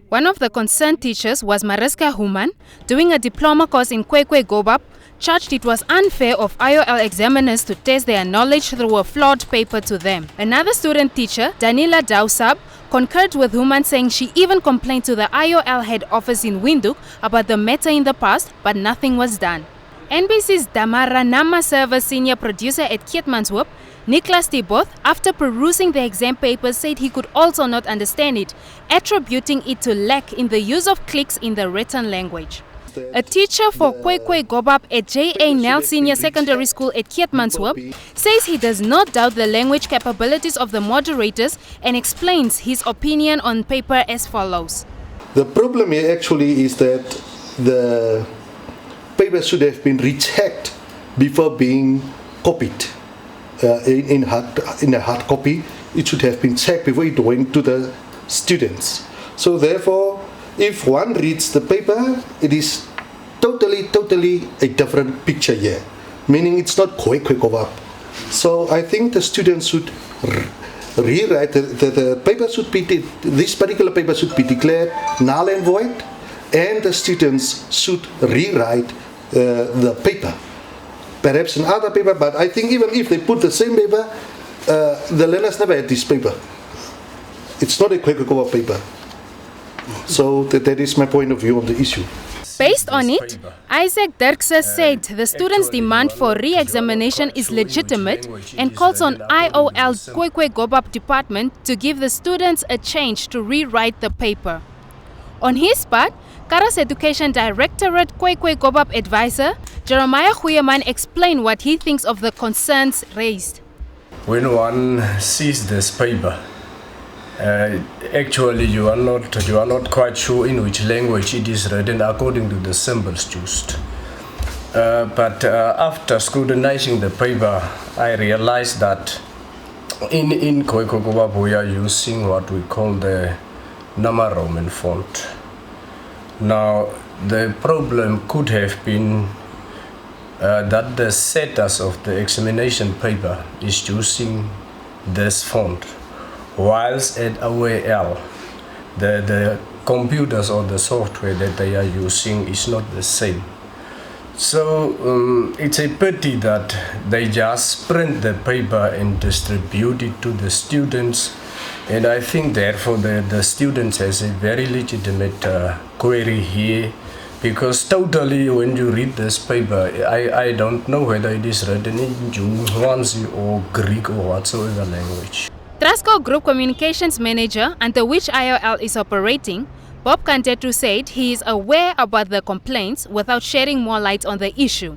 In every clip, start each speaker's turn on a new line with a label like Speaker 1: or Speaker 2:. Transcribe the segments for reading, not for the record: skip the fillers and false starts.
Speaker 1: One of the concerned teachers was Mariska Human, doing a diploma course in Kwekwe Gobab, charged it was unfair of IOL examiners to test their knowledge through a flawed paper to them. Another student teacher, Danila Dausab, concurred with Human, saying she even complained to the IOL head office in Windhoek about the matter in the past, but nothing was done. NBC's Damara Nama Server senior producer at Keetmanshoop, Niklas Tiboth, after perusing the exam papers, said he could also not understand it, attributing it to lack in the use of clicks in the written language. A teacher for Kwekwe Gobab at J.A. Nel Senior Secondary School at Keetmanshoop says he does not doubt the language capabilities of the moderators and explains his opinion on paper as follows.
Speaker 2: The problem here actually is that the paper should have been rechecked before being copied. In a hard copy, it should have been checked before it went to the students. So therefore, if one reads the paper, it is totally a different picture here, meaning it's not Kwekwe Gobab. So I think the students should rewrite the paper should be this particular paper should be declared null and void, and the students should rewrite the paper. Perhaps another paper, but I think even if they put the same paper, the learners never had this paper. It's not a Kwekwe Gobab paper. So that is my point of view on the issue.
Speaker 1: Based on it, Isaac Dirkse said the students' demand for re-examination is legitimate and calls on IOL Kwekwe Gobab department to give the students a chance to rewrite the paper. On his part, Kara's Education Directorate Kwekwe Gobab advisor, Jeremiah Huyeman, explained what he thinks of the concerns raised.
Speaker 3: When one sees this paper, actually you are not quite sure in which language it is written according to the symbols used. But after scrutinizing the paper, I realized that in Kwekwe Gobab we are using what we call the Nama Roman font. Now the problem could have been that the setters of the examination paper is using this font, whilst at IOL the computers or the software that they are using is not the same. So it's a pity that they just print the paper and distribute it to the students, and I think therefore the students has a very legitimate query here, because totally when you read this paper, I don't know whether it is written in Swanzi or Greek or whatsoever language.
Speaker 1: Trasco Group Communications Manager, under which IOL is operating, Bob Kantetu said he is aware about the complaints without shedding more light on the issue.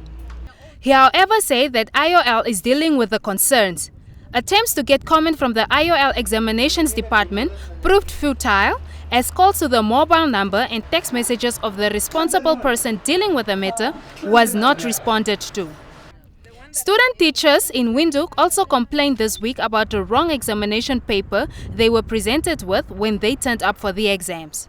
Speaker 1: He however said that IOL is dealing with the concerns. Attempts to get comment from the IOL Examinations Department proved futile, as calls to the mobile number and text messages of the responsible person dealing with the matter was not responded to. Student teachers in Windhoek also complained this week about the wrong examination paper they were presented with when they turned up for the exams.